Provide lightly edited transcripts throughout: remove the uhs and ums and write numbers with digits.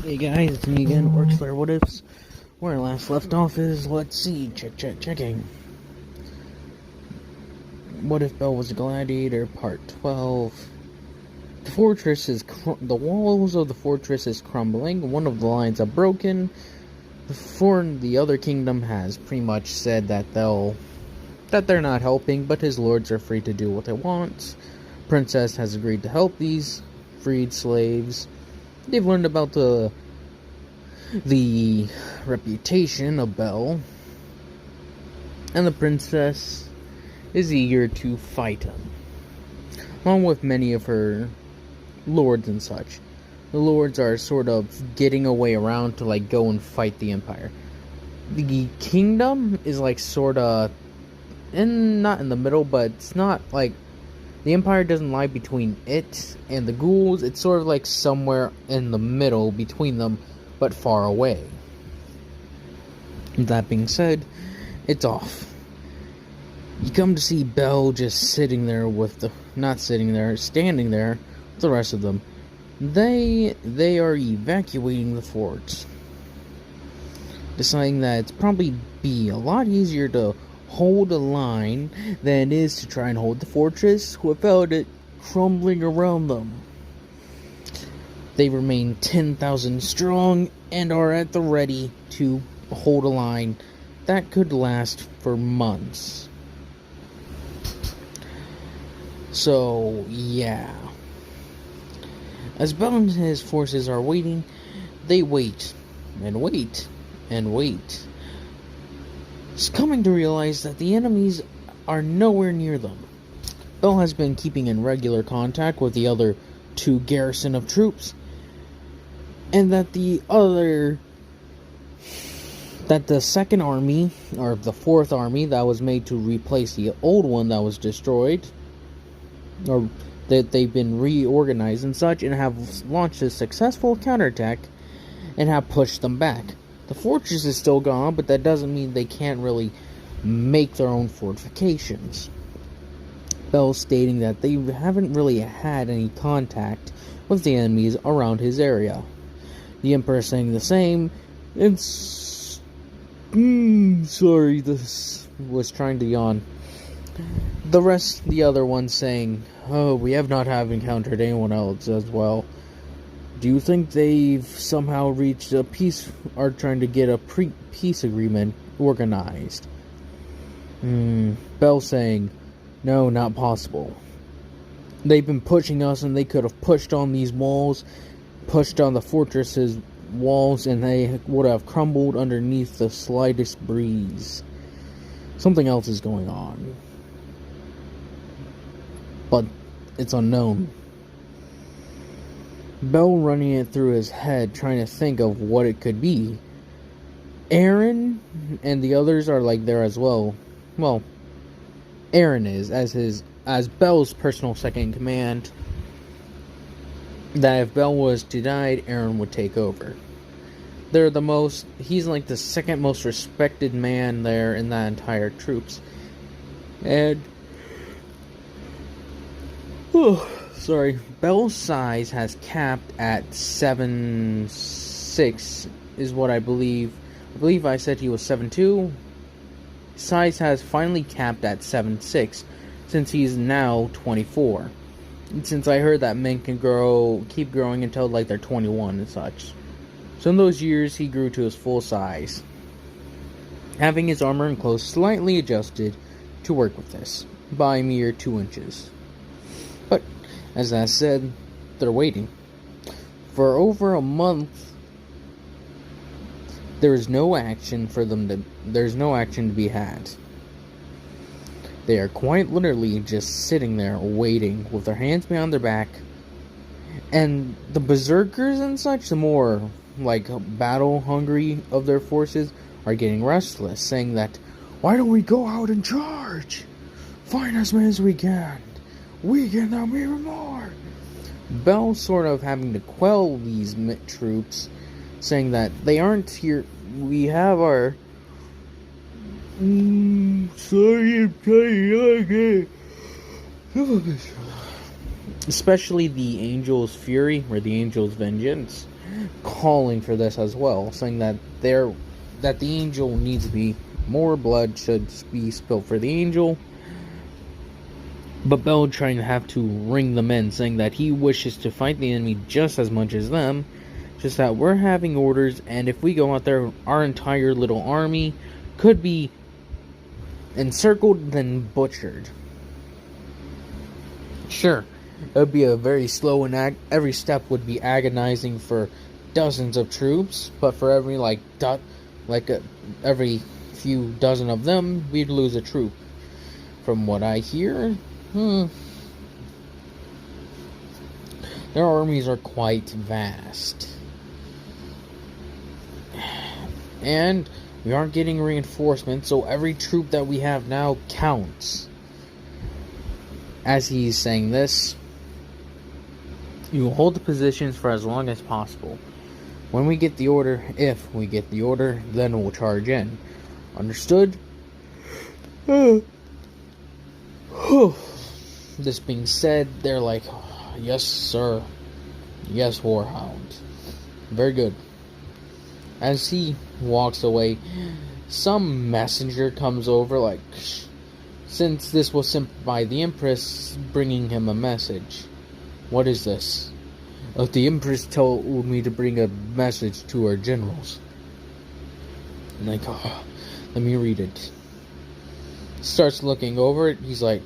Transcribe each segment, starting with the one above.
Hey guys, it's me again, Orcs What Ifs. Where I last left off is, let's see, checking. What if Bell was a gladiator, part 12. The walls of the fortress is crumbling, one of the lines are broken. The other kingdom has pretty much said that they're not helping, but his lords are free to do what they want. Princess has agreed to help these freed slaves. They've learned about the reputation of Belle, and the princess is eager to fight him, along with many of her lords and such. The lords are sort of getting a way around to go and fight the empire. The kingdom is sorta not in the middle, but it's not the empire doesn't lie between it and the ghouls. It's sort of somewhere in the middle between them, but far away. That being said, it's off. You come to see Belle just standing there with the rest of them. They are evacuating the fort, deciding that it's probably be a lot easier to hold a line than it is to try and hold the fortress without it crumbling around them. They remain 10,000 strong and are at the ready to hold a line that could last for months. So, yeah. As Bell and his forces are waiting, they wait, and wait, and wait. It's coming to realize that the enemies are nowhere near them. Bell has been keeping in regular contact with the other two garrison of troops, and that the second army, or the fourth army that was made to replace the old one that was destroyed, or that they've been reorganized and such, and have launched a successful counterattack and have pushed them back. The fortress is still gone, but that doesn't mean they can't really make their own fortifications. Bell stating that they haven't really had any contact with the enemies around his area. The Emperor saying the same. Sorry, this was trying to yawn. The other ones saying, "Oh, we have not encountered anyone else as well. Do you think they've somehow reached a peace, or trying to get a peace agreement organized?" Bell saying, "No, not possible. They've been pushing us, and they could have pushed on these walls, pushed on the fortress's walls, and they would have crumbled underneath the slightest breeze. Something else is going on, but it's unknown." Bell running it through his head, trying to think of what it could be. Aaron and the others are there as well. Well, Aaron is as Bell's personal second in command. That if Bell was to die, Aaron would take over. He's the second most respected man there in that entire troops. And Bell's size has capped at 7'6", is what I believe. I believe I said he was 7'2". Size has finally capped at 7'6", since he's now 24. And since I heard that men can keep growing until they're 21 and such. So in those years, he grew to his full size, having his armor and clothes slightly adjusted to work with this, by a mere 2 inches. But, as I said, they're waiting. For over a month, there's no action to be had. They are quite literally just sitting there waiting with their hands behind their back. And the berserkers and such, the more battle hungry of their forces, are getting restless, saying that, "Why don't we go out and charge? Find as many as we can. We can them even more." Bell sort of having to quell these troops, saying that they aren't here. We have our... Sorry, I'm trying to... Especially the Angel's Fury, or the Angel's Vengeance, calling for this as well, saying that the angel needs to be more blood should be spilled for the angel. But Bell trying to have to ring them in, saying that he wishes to fight the enemy just as much as them, just that we're having orders, and if we go out there, our entire little army could be encircled then butchered. Sure, it would be a very slow and every step would be agonizing for dozens of troops, but for every every few dozen of them, we'd lose a troop. From what I hear, their armies are quite vast. And we aren't getting reinforcements, so every troop that we have now counts. As he's saying this, you will hold the positions for as long as possible. When we get the order, if we get the order, then we'll charge in. Understood? This being said, they're like, yes, sir. Yes, Warhound. Very good. As he walks away, some messenger comes over, like, since this was sent by the Empress, bringing him a message. What is this? The Empress told me to bring a message to our generals. I'm like, let me read it. Starts looking over it. He's like,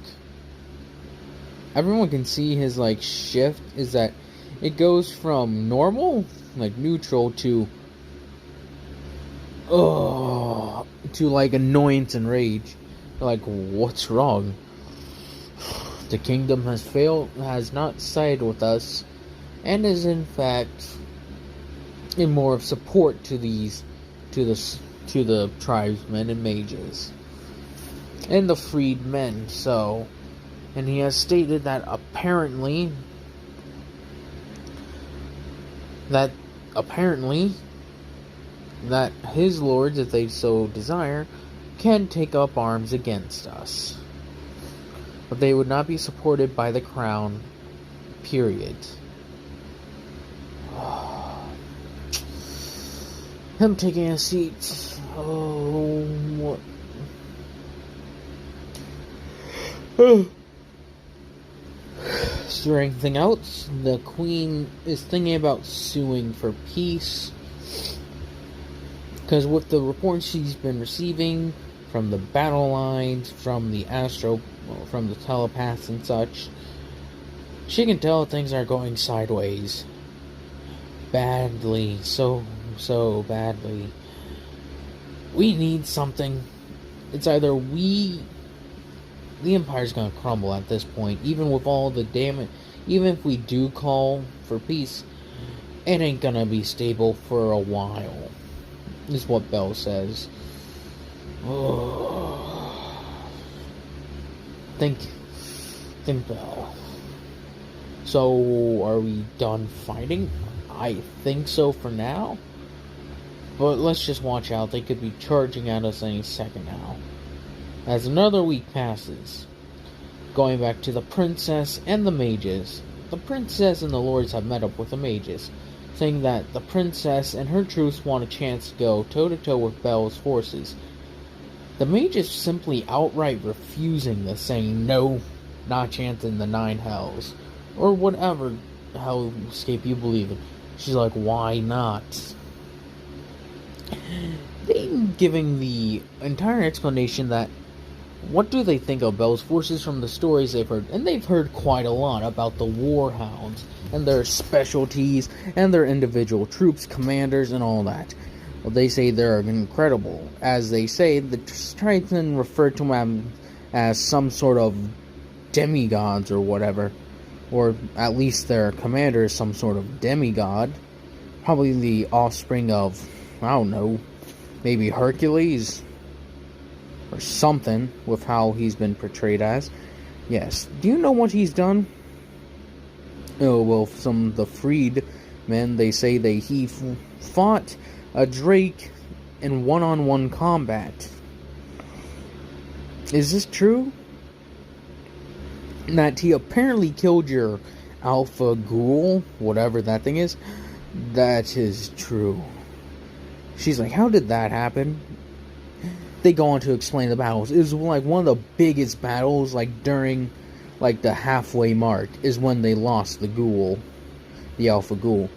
everyone can see his shift is that it goes from normal, neutral, to annoyance and rage. What's wrong? The kingdom has not sided with us, and is in fact in more of support to the tribesmen and mages and the freedmen. So, and he has stated that apparently that his lords, if they so desire, can take up arms against us, but they would not be supported by the crown, period. Him taking a seat. Oh, what? Is there anything else? The queen is thinking about suing for peace, because with the reports she's been receiving from the battle lines, from the from the telepaths and such, she can tell things are going sideways. Badly. So badly. We need something. It's either the Empire's gonna crumble at this point, even with all the damage. Even if we do call for peace, it ain't gonna be stable for a while, is what Bell says. Think Bell. So, are we done fighting? I think so for now. But let's just watch out. They could be charging at us any second now. As another week passes, going back to the princess and the mages. The princess and the lords have met up with the mages, saying that the princess and her troops want a chance to go toe-to-toe with Bell's forces. The mages simply outright refusing this, saying no, not a chance in the 9 hells, or whatever hellscape you believe in. She's like, why not? They giving the entire explanation that what do they think of Bell's forces from the stories they've heard, and they've heard quite a lot about the Warhounds and their specialties and their individual troops, commanders, and all that. Well, they say they're incredible. As they say, the tribesmen refer to them as some sort of demigods or whatever. Or at least their commander is some sort of demigod. Probably the offspring of, I don't know, maybe Hercules or something, with how he's been portrayed as. Yes. Do you know what he's done? Oh, well, some of the freedmen, they say he fought a drake in one-on-one combat. Is this true? That he apparently killed your alpha ghoul, whatever that thing is, That is true. She's like, how did that happen? They go on to explain the battles. It was like one of the biggest battles, like during like the halfway mark, is when they lost the ghoul, the alpha ghoul.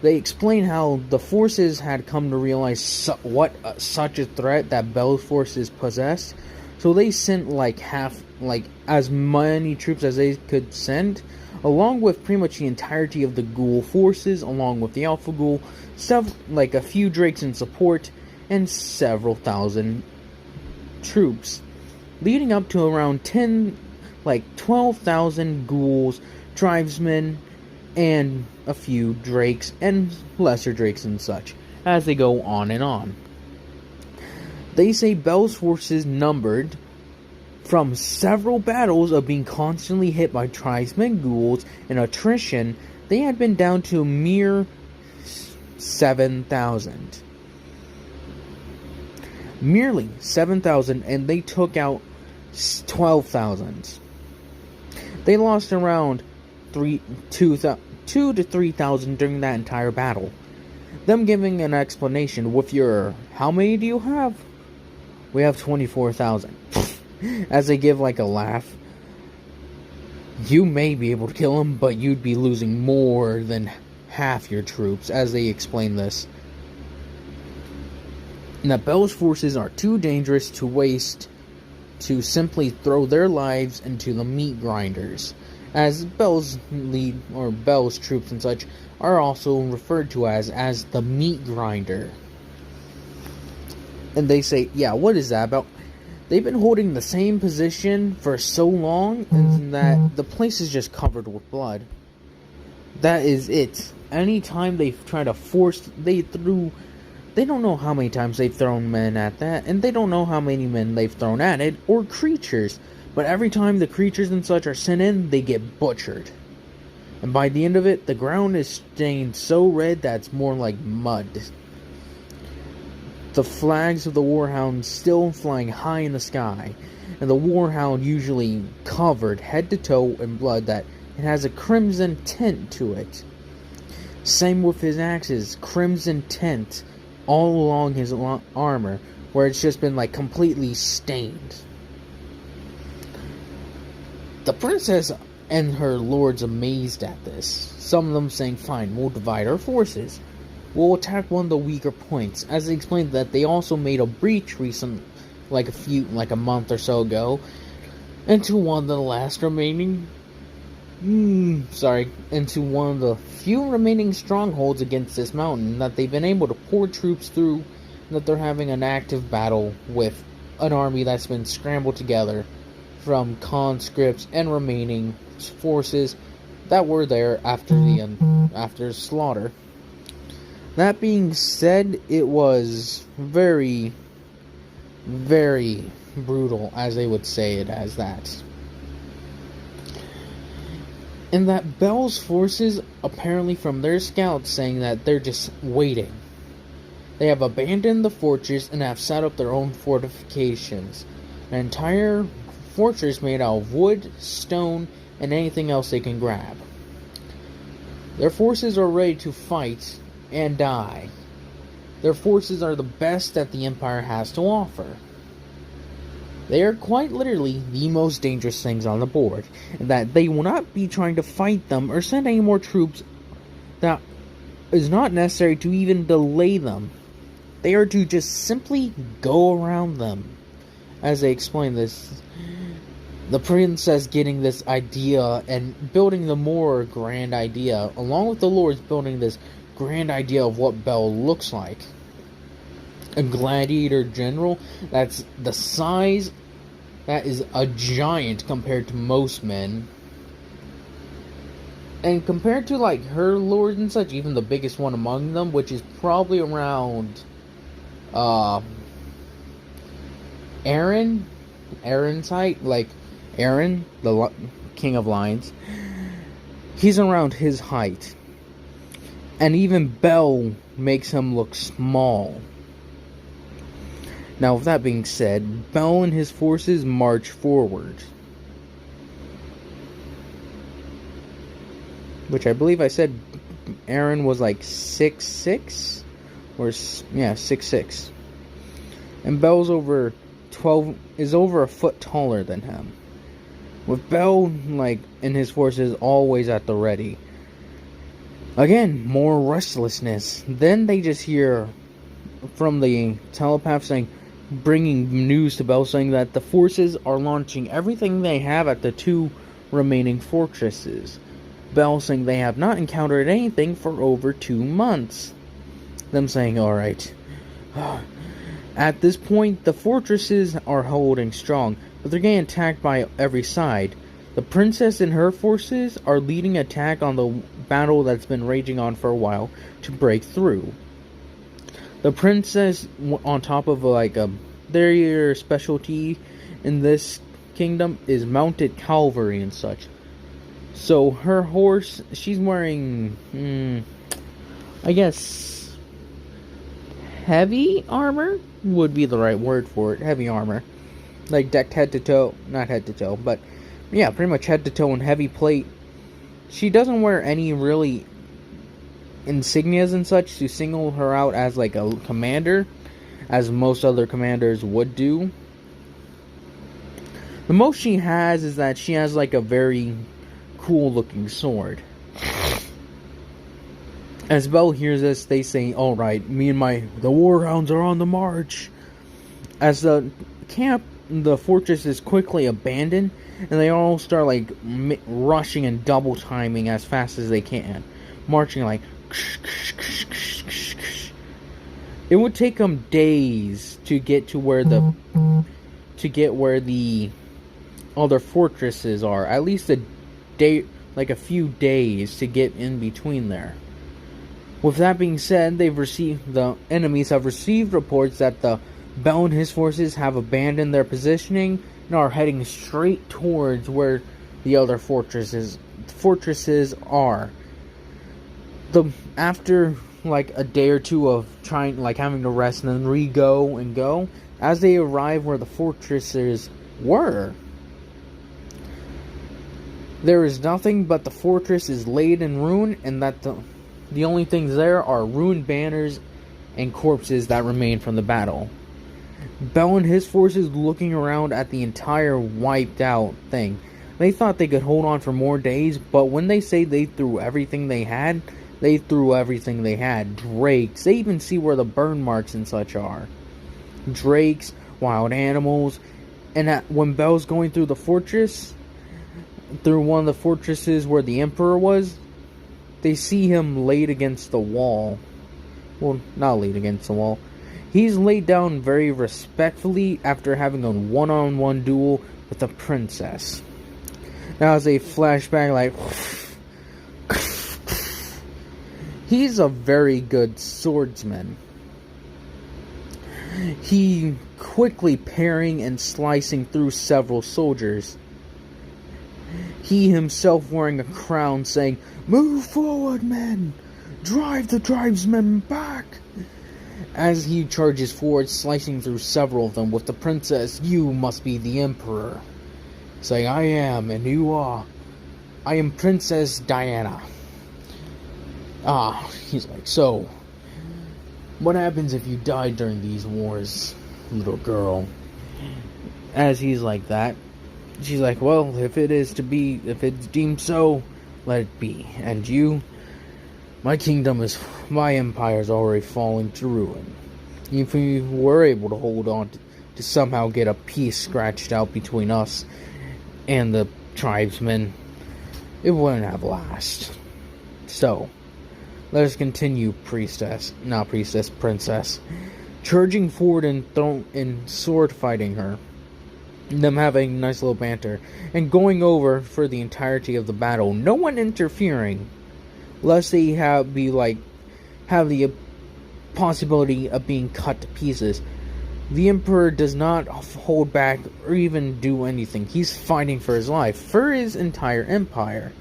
They explain how the forces had come to realize such a threat that Bell's forces possessed, so they sent like as many troops as they could send, along with pretty much the entirety of the ghoul forces, along with the alpha ghoul, stuff like a few drakes in support, and several thousand troops, leading up to around 12,000 ghouls, tribesmen, and a few drakes and lesser drakes and such, as they go on and on. They say Bell's forces numbered from several battles of being constantly hit by tribesmen, ghouls, and attrition. They had been down to a mere 7,000. Merely 7,000, and they took out 12,000. They lost around 2,000 to 3,000 during that entire battle. Them giving an explanation with your, how many do you have? We have 24,000. As they give like a laugh. You may be able to kill him, but you'd be losing more than half your troops, as they explain this. And that Bell's forces are too dangerous to waste to simply throw their lives into the meat grinders, as Bell's lead, or Bell's troops and such, are also referred to as the meat grinder. And they say, yeah, what is that about? They've been holding the same position for so long, and that the place is just covered with blood. That is it. Anytime they try to force, they don't know how many times they've thrown men at that, and they don't know how many men they've thrown at it, or creatures. But every time the creatures and such are sent in, they get butchered. And by the end of it, the ground is stained so red that it's more like mud. The flags of the Warhound still flying high in the sky, and the Warhound usually covered head to toe in blood that it has a crimson tint to it. Same with his axes, crimson tint all along his armor, where it's just been like completely stained. The princess and her lords amazed at this. Some of them saying, fine, we'll divide our forces. We'll attack one of the weaker points. As they explained that they also made a breach like a month or so ago, into one of the last remaining into one of the few remaining strongholds against this mountain that they've been able to pour troops through, and that they're having an active battle with an army that's been scrambled together from conscripts and remaining forces that were there after slaughter. That being said, it was very, very brutal, as they would say it as that. And that Bell's forces, apparently from their scouts, saying that they're just waiting. They have abandoned the fortress and have set up their own fortifications. An entire fortress made out of wood, stone, and anything else they can grab. Their forces are ready to fight and die. Their forces are the best that the Empire has to offer. They are quite literally the most dangerous things on the board, and that they will not be trying to fight them or send any more troops. That is not necessary to even delay them. They are to just simply go around them. As they explain this, the princess getting this idea and building the more grand idea, along with the lords building this grand idea of what Bell looks like. A gladiator general that's the size, that is a giant compared to most men. And compared to like her lords and such, even the biggest one among them, which is probably around Aaron's height, like Aaron, the king of lions, he's around his height. And even Bell makes him look small. Now, with that being said, Bell and his forces march forward. Which I believe I said Aaron was like 6'6", or yeah, 6'6", and Bell's over a foot taller than him. With Bell, like, in his forces always at the ready. Again, more restlessness. Then they just hear from the telepath bringing news to Bell, saying that the forces are launching everything they have at the 2 remaining fortresses. Bell saying they have not encountered anything for over 2 months. Them saying, alright. At this point, the fortresses are holding strong, but they're getting attacked by every side. The princess and her forces are leading attack on the battle that's been raging on for a while to break through. The princess, on top of their specialty in this kingdom is mounted cavalry and such. So her horse, she's wearing, I guess, heavy armor would be the right word for it. Heavy armor. Like decked head to toe. Not head to toe, but yeah, pretty much head to toe and heavy plate. She doesn't wear any really insignias and such to single her out as like a commander, as most other commanders would do. The most she has is that she has like a very cool looking sword. As Bell hears this, they say, alright, me and the warhounds are on the march. As the fortress is quickly abandoned, and they all start like rushing and double timing as fast as they can, marching like. It would take them days to get to where the other fortresses are. At least a few days to get in between there. With that being said, the enemies have received reports that the Bell and his forces have abandoned their positioning and are heading straight towards where the other fortresses are. After like a day or two of having to rest and then go, as they arrive where the fortresses were, there is nothing but the fortress is laid in ruin, and that the only things there are ruined banners and corpses that remain from the battle. Bell and his forces looking around at the entire wiped out thing. They thought they could hold on for more days, but when they say they threw everything they had, they threw everything they had. Drakes, they even see where the burn marks and such are. Drakes, wild animals, and when Bell's going through the fortress, through one of the fortresses where the Emperor was, they see him laid against the wall. Well, not laid against the wall. He's laid down very respectfully after having a one-on-one duel with the princess. Now as a flashback, like... He's a very good swordsman. He quickly parrying and slicing through several soldiers. He himself wearing a crown saying, "Move forward, men! Drive the tribesmen back!" As he charges forward, slicing through several of them with the princess, "You must be the Emperor." Saying, "I am, and you are. I am Princess Diana." He's like, "So, what happens if you die during these wars, little girl?" As he's like that, she's like, "Well, if it's deemed so, let it be. And you, my empire is already falling to ruin. If we were able to hold on to somehow get a peace scratched out between us and the tribesmen, it wouldn't have lasted. So, let us continue, princess, charging forward and sword fighting her. Them having nice little banter and going over for the entirety of the battle. No one interfering, lest they have the possibility of being cut to pieces. The Emperor does not hold back or even do anything. He's fighting for his life, for his entire empire.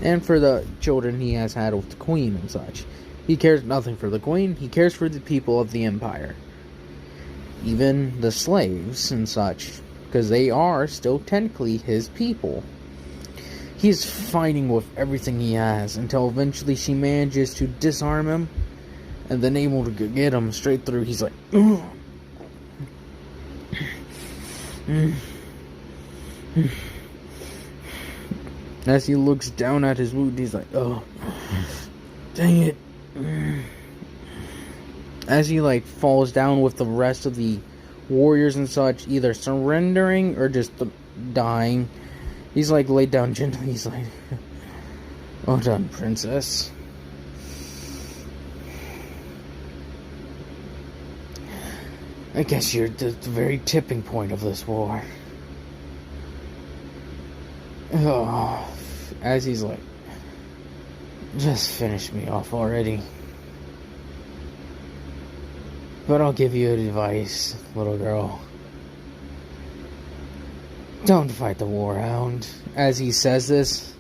And for the children he has had with the Queen and such. He cares nothing for the Queen, he cares for the people of the Empire. Even the slaves and such, because they are still technically his people. He's fighting with everything he has until eventually she manages to disarm him and then able to get him straight through. He's like, ugh. As he looks down at his wound, he's like, oh, dang it. As he like falls down with the rest of the warriors and such, either surrendering or just dying, he's like laid down gently. He's like, well done, princess. I guess you're at the very tipping point of this war. Oh, as he's like, just finish me off already. But I'll give you advice, little girl. Don't fight the warhound. As he says this,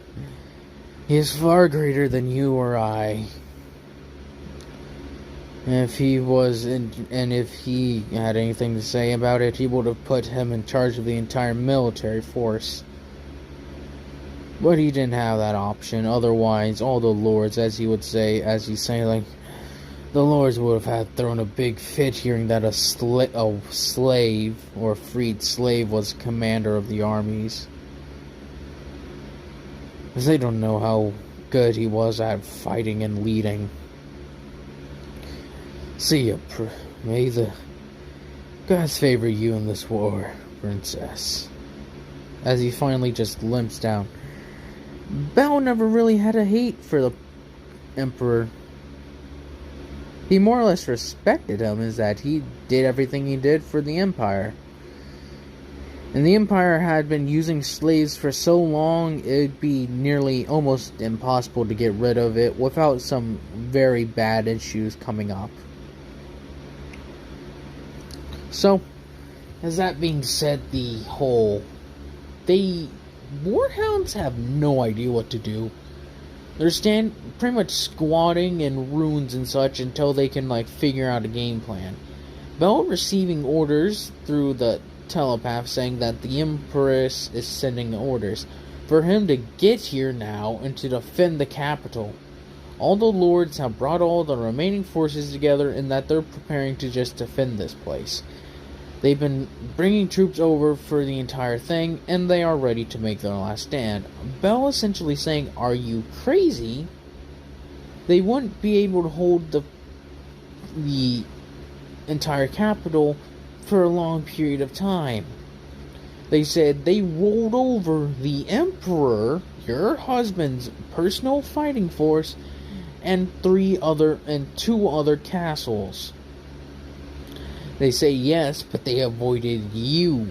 he is far greater than you or I. If he was, and if he had anything to say about it, he would have put him in charge of the entire military force. But he didn't have that option. Otherwise, all the lords, as he would say, as he's saying, like, the lords would have had thrown a big fit hearing that a slave, or freed slave, was commander of the armies. Because they don't know how good he was at fighting and leading. See ya, may the gods favor you in this war, princess. As he finally just limps down. Bel never really had a hate for the emperor. He more or less respected him, is that he did everything he did for the empire. And the empire had been using slaves for so long, it'd be nearly almost impossible to get rid of it without some very bad issues coming up. So, as that being said, warhounds have no idea what to do. They're pretty much squatting in ruins and such until they can like figure out a game plan. Bel receiving orders through the telepath saying that the Empress is sending orders for him to get here now and to defend the capital. All the lords have brought all the remaining forces together and that they're preparing to just defend this place. They've been bringing troops over for the entire thing, and they are ready to make their last stand. Bel essentially saying, are you crazy? They wouldn't be able to hold the entire capital for a long period of time. They said they rolled over the emperor, your husband's personal fighting force, and two other castles. They say yes, but they avoided you.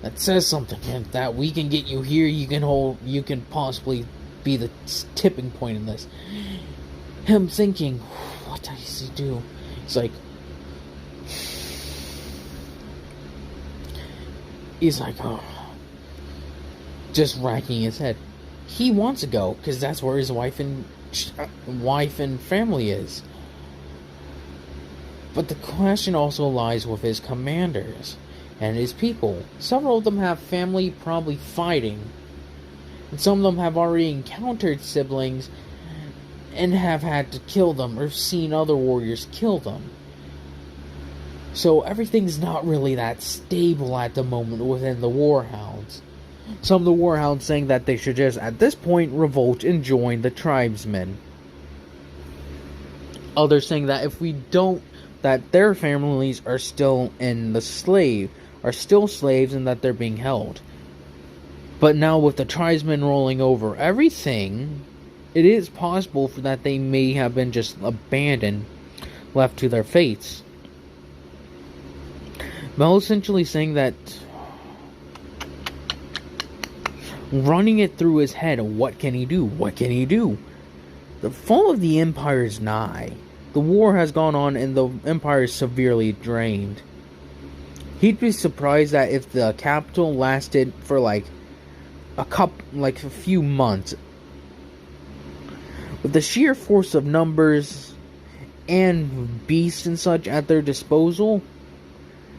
That says something. If that we can get you here, you can possibly be the tipping point in this. Him thinking, what does he do? He's like, oh, just racking his head. He wants to go because that's where his wife and family is. But the question also lies with his commanders and his people. Several of them have family probably fighting. And some of them have already encountered siblings and have had to kill them or seen other warriors kill them. So everything's not really that stable at the moment within the warhounds. Some of the warhounds saying that they should just, at this point, revolt and join the tribesmen. Others saying that if we don't, that their families are still slaves and that they're being held. But now with the tribesmen rolling over everything, it is possible for that they may have been just abandoned, left to their fates. Bel essentially saying that, running it through his head, what can he do? What can he do? The fall of the empire is nigh. The war has gone on and the empire is severely drained. He'd be surprised that if the capital lasted for a few months. With the sheer force of numbers and beasts and such at their disposal,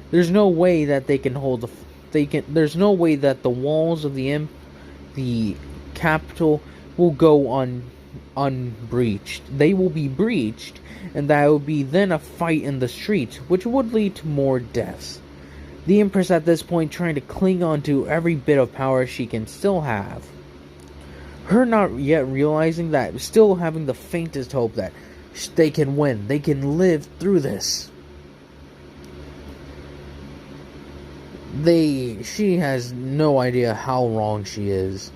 there's no way that they can hold there's no way that the walls of the capital will go unbreached. They will be breached, and that will be then a fight in the streets, which would lead to more deaths. The Empress at this point trying to cling on to every bit of power she can still have. Her not yet realizing that, still having the faintest hope that they can win, they can live through this. She has no idea how wrong she is.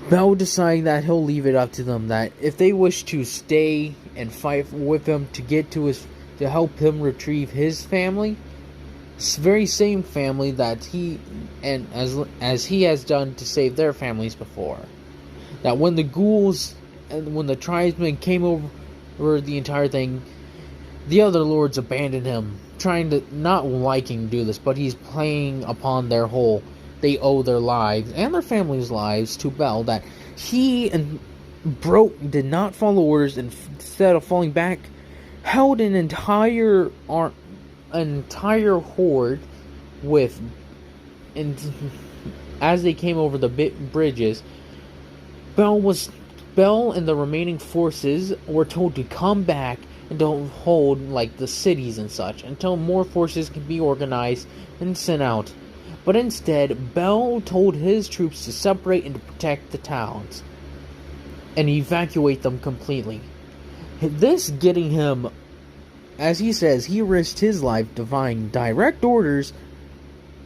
Bell deciding that he'll leave it up to them, that if they wish to stay and fight with him to help him retrieve his family, very same family that he and as he has done to save their families before. That when the ghouls and when the tribesmen came over the entire thing, the other lords abandoned him, trying to not liking do this, but he's playing upon their whole they owe their lives and their families' lives to Bell, that he did not follow orders, and instead of falling back, held an entire horde as they came over the bridges. Bell and the remaining forces were told to come back and don't hold like the cities and such until more forces can be organized and sent out. But instead, Bell told his troops to separate and to protect the towns and evacuate them completely. This getting him, as he says, he risked his life defying direct orders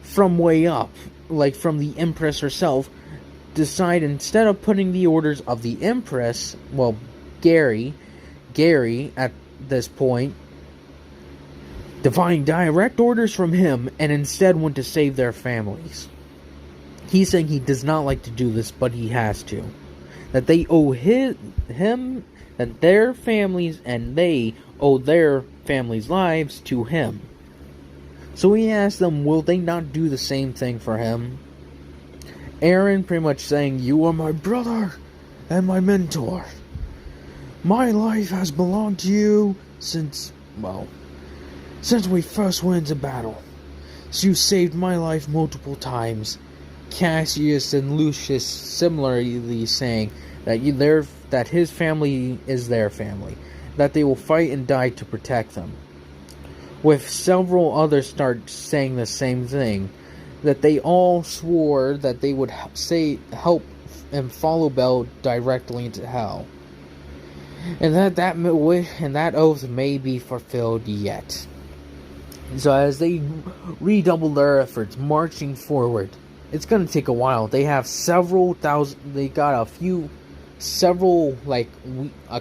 from way up, like from the Empress herself. Decide instead of putting the orders of the Empress, well, Gary at this point, defying direct orders from him, and instead went to save their families. He's saying he does not like to do this, but he has to. That they owe him, that their families, and they owe their families' lives to him. So he asked them, will they not do the same thing for him? Aaron pretty much saying, you are my brother and my mentor. My life has belonged to you since we first went into battle. So you saved my life multiple times. Cassius and Lucius similarly saying that his family is their family, that they will fight and die to protect them. With several others start saying the same thing, that they all swore that they would help and follow Bell directly into hell, and that oath may be fulfilled yet. So as they redouble their efforts, marching forward, it's going to take a while. They have a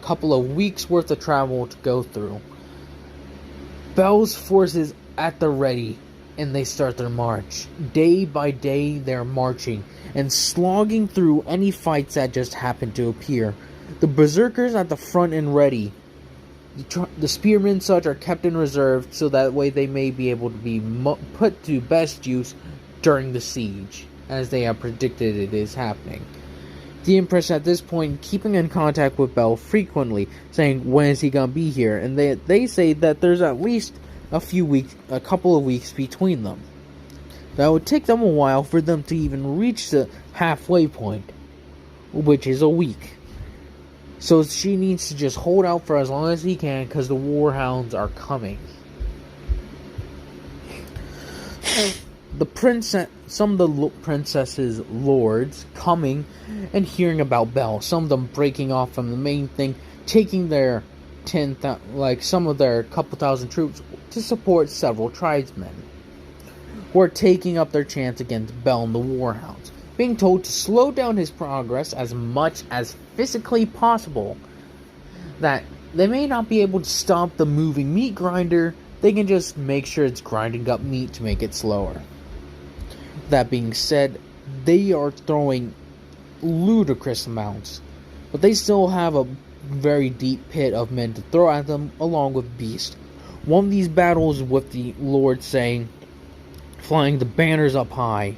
couple of weeks worth of travel to go through. Bell's forces at the ready, and they start their march. Day by day, they're marching and slogging through any fights that just happen to appear. The berserkers at the front and ready. The spearmen such are kept in reserve, so that way they may be able to be put to best use during the siege, as they have predicted it is happening. The Empress at this point keeping in contact with Bell frequently, saying when is he gonna be here, and they say that there's at least a couple of weeks between them. That would take them a while for them to even reach the halfway point, which is a week. So she needs to just hold out for as long as he can, because the warhounds are coming. Some of the princess's lords coming and hearing about Bell. Some of them breaking off from the main thing, taking their some of their couple thousand troops to support several tribesmen who are taking up their chance against Bell and the warhounds, being told to slow down his progress as much as physically possible. That they may not be able to stop the moving meat grinder, they can just make sure it's grinding up meat to make it slower. That being said, they are throwing ludicrous amounts, but they still have a very deep pit of men to throw at them, along with beasts. One of these battles with the Lord saying, flying the banners up high,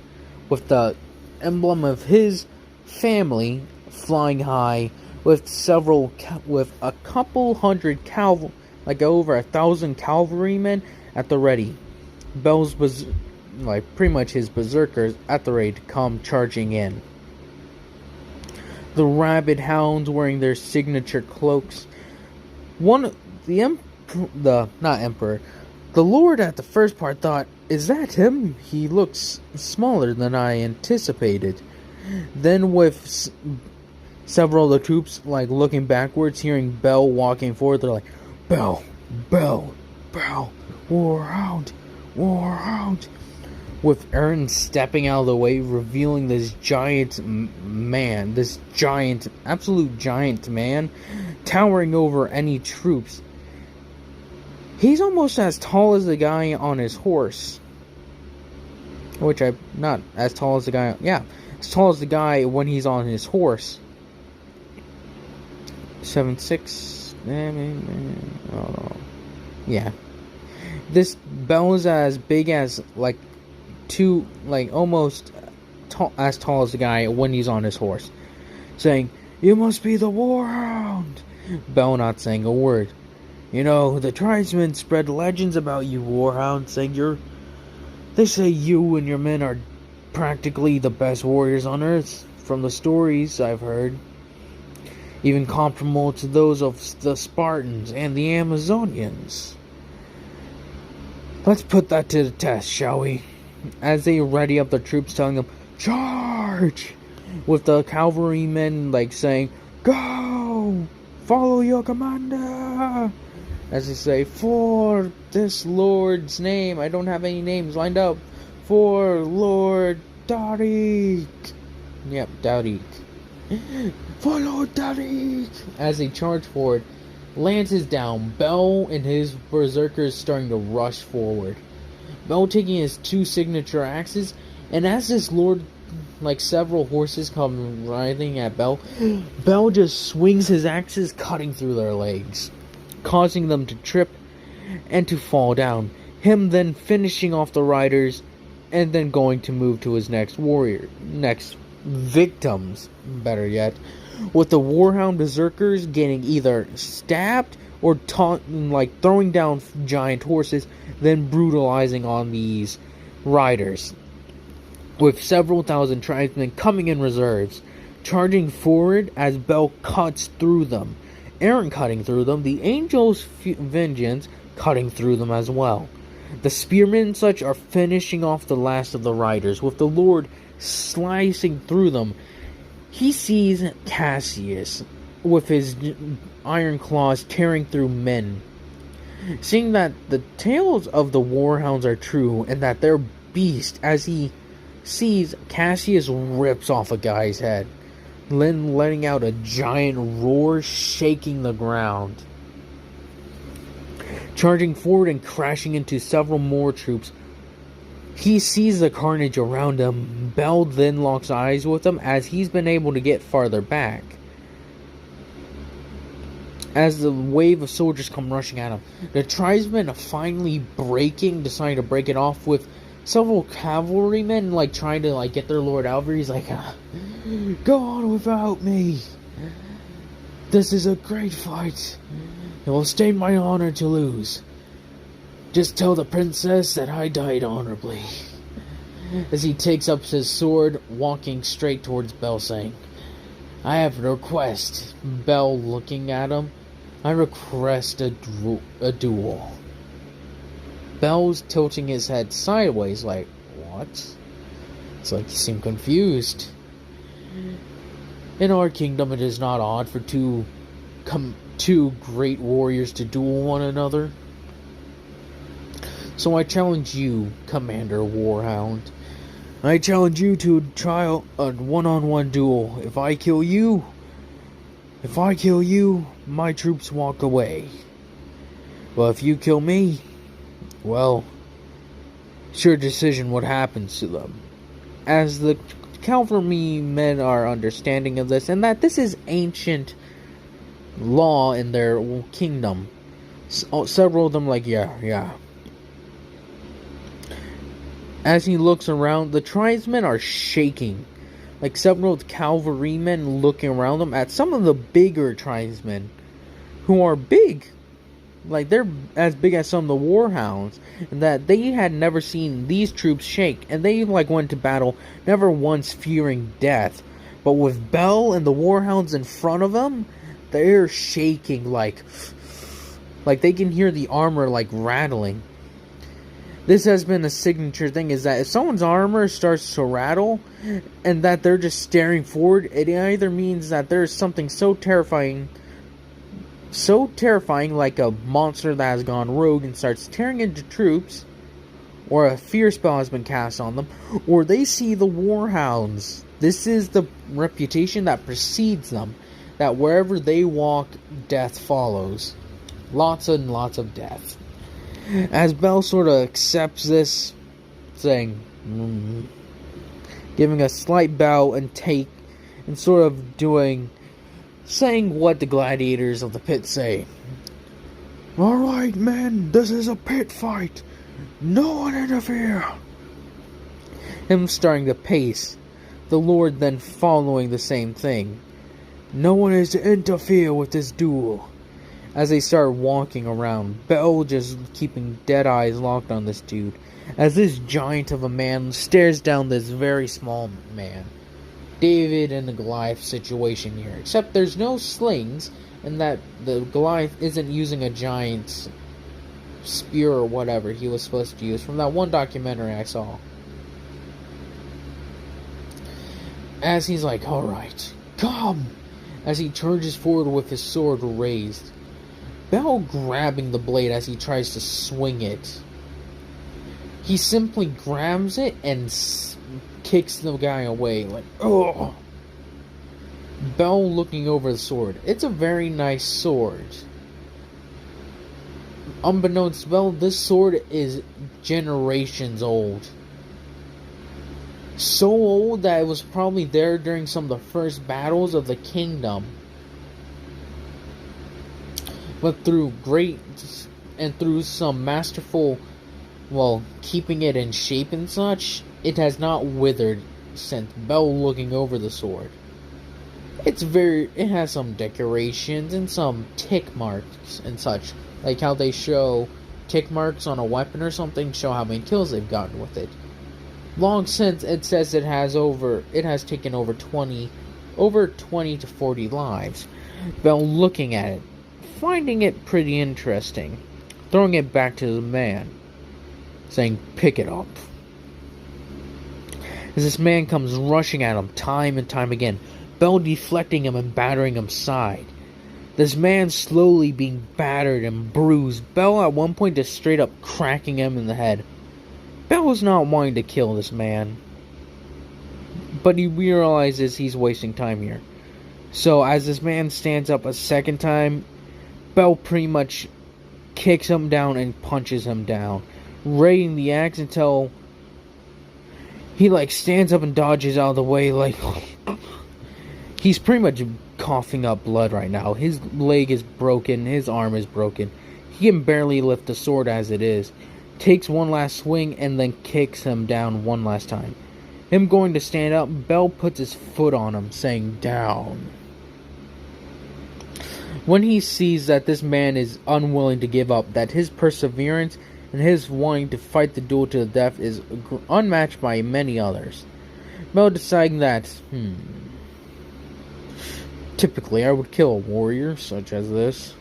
with the emblem of his family flying high, with a couple hundred over 1,000 cavalrymen at the ready. Bell's pretty much his berserkers at the ready to come charging in. The rabid hounds wearing their signature cloaks. One, the not emperor, the lord at the first part thought, "Is that him? He looks smaller than I anticipated." Then, with several of the troops looking backwards, hearing Bell walking forward, they're like, "Bell, Bell, Bell, Warhound, Warhound." With Aaron stepping out of the way, revealing this giant man, this giant, absolute giant man, towering over any troops. He's almost as tall as the guy on his horse. Not as tall as the guy, as tall as the guy when he's on his horse. 7'6", yeah. This Bell is as big as, almost as tall as the guy when he's on his horse, saying, "You must be the Warhound." Bell not saying a word. "You know, the tribesmen spread legends about you, Warhound, saying they say you and your men are practically the best warriors on earth, from the stories I've heard. Even comparable to those of the Spartans and the Amazonians. Let's put that to the test, shall we?" As they ready up the troops, telling them, "Charge!" With the cavalrymen saying, "Go! Follow your commander!" As they say, "For this lord's name," I don't have any names lined up, "for Lord Darik." Yep, Darik. "For Lord Darik!" As they charge forward, lances down, Bell and his berserkers starting to rush forward. Bell taking his 2 signature axes, and as this lord, several horses come riding at Bell, Bell just swings his axes, cutting through their legs, causing them to trip and to fall down. Him then finishing off the riders, and then going to move to his next victims, better yet, with the Warhound berserkers getting either stabbed or throwing down giant horses, then brutalizing on these riders. With several thousand tribesmen coming in reserves, charging forward as Bell cuts through them. Aaron cutting through them, the Angel's Vengeance cutting through them as well. The spearmen and such are finishing off the last of the riders, with the Lord slicing through them. He sees Cassius with his iron claws tearing through men. Seeing that the tales of the Warhounds are true and that they're beasts, as he sees, Cassius rips off a guy's head, then letting out a giant roar, shaking the ground. Charging forward and crashing into several more troops, he sees the carnage around him. Bell then locks eyes with him as he's been able to get farther back. As the wave of soldiers come rushing at him, the tribesmen are finally deciding to break it off, with several cavalrymen trying to get their lord out. He's like, "Go on without me. This is a great fight. It will stain my honor to lose. Just tell the princess that I died honorably." As he takes up his sword, walking straight towards Bell, saying, "I have a request." Bell looking at him, "I request a duel." Bell's tilting his head sideways, what? It's like he seemed confused. "In our kingdom, it is not odd for two great warriors to duel one another. So I challenge you, Commander Warhound. I challenge you to trial a one-on-one duel. If I kill you, my troops walk away. But if you kill me, well, it's your decision what happens to them." As the cavalrymen are understanding of this, and that this is ancient law in their kingdom, several of them yeah. As he looks around, the tribesmen are shaking. Several cavalrymen looking around them at some of the bigger tribesmen, who are big. They're as big as some of the Warhounds, and that they had never seen these troops shake, and they went to battle never once fearing death, But with Bell and the Warhounds in front of them, they're shaking like they can hear the armor like rattling. This has been a signature thing, is that if someone's armor starts to rattle and that they're just staring forward, it either means that there's something so terrifying like a monster that has gone rogue and starts tearing into troops, or a fear spell has been cast on them, or they see the Warhounds. This is the reputation that precedes them, that wherever they walk, death follows. Lots and lots of death. As Bell sort of accepts this, saying, giving a slight bow and sort of saying what the gladiators of the pit say. "Alright, men, this is a pit fight. No one interfere." Him starting to pace, the Lord then following the same thing. "No one is to interfere with this duel." As they start walking around, Bell just keeping dead eyes locked on this dude, as this giant of a man stares down this very small man. David and the Goliath situation here, except there's no slings, and that the Goliath isn't using a giant spear or whatever he was supposed to use from that one documentary I saw. As he's like, "Alright, come!" as he charges forward with his sword raised. Bell grabbing the blade as he tries to swing it. He simply grabs it and kicks the guy away, like, "Oh!" Bell looking over the sword. It's a very nice sword. Unbeknownst to Bell, this sword is generations old. So old that it was probably there during some of the first battles of the kingdom. But through some masterful, keeping it in shape and such, it has not withered since Bell looking over the sword. It has some decorations and some tick marks and such, like how they show tick marks on a weapon or something, show how many kills they've gotten with it. Long since it says it has taken over 20 to 40 lives. Bell looking at it, finding it pretty interesting, throwing it back to the man, saying, "Pick it up." As this man comes rushing at him time and time again, Bell deflecting him and battering him aside. This man slowly being battered and bruised, Bell at one point just straight up cracking him in the head. Bell is not wanting to kill this man, but he realizes he's wasting time here. So as this man stands up a second time, Bell pretty much kicks him down and punches him down, raiding the axe until he stands up and dodges out of the way, he's pretty much coughing up blood right now. His leg is broken, his arm is broken. He can barely lift the sword as it is. Takes one last swing and then kicks him down one last time. Him going to stand up, Bell puts his foot on him, saying, "Down." When he sees that this man is unwilling to give up, that his perseverance and his wanting to fight the duel to the death is unmatched by many others, Bell deciding that, typically I would kill a warrior such as this,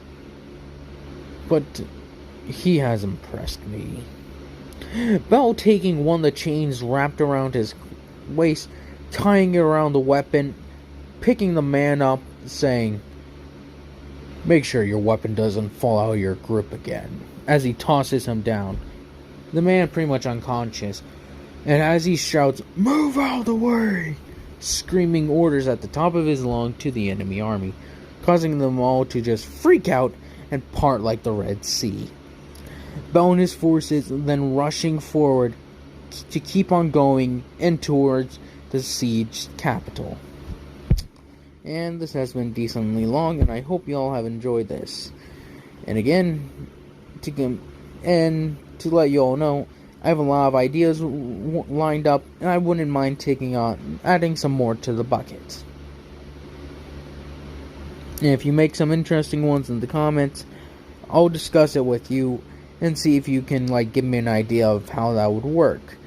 but he has impressed me. Bell taking one of the chains wrapped around his waist, tying it around the weapon, picking the man up, saying, "Make sure your weapon doesn't fall out of your grip again," as he tosses him down. The man pretty much unconscious, and as he shouts, "Move out of the way!" screaming orders at the top of his lungs to the enemy army, causing them all to just freak out and part like the Red Sea. Bell and his forces then rushing forward to keep on going and towards the siege capital. And this has been decently long, and I hope you all have enjoyed this. And again, to let you all know, I have a lot of ideas lined up, and I wouldn't mind adding some more to the bucket. And if you make some interesting ones in the comments, I'll discuss it with you and see if you can give me an idea of how that would work.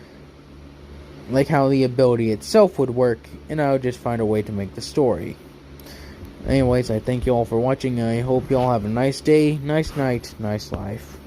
like how the ability itself would work, and I would just find a way to make the story. Anyways, I thank you all for watching. I hope you all have a nice day, nice night, nice life.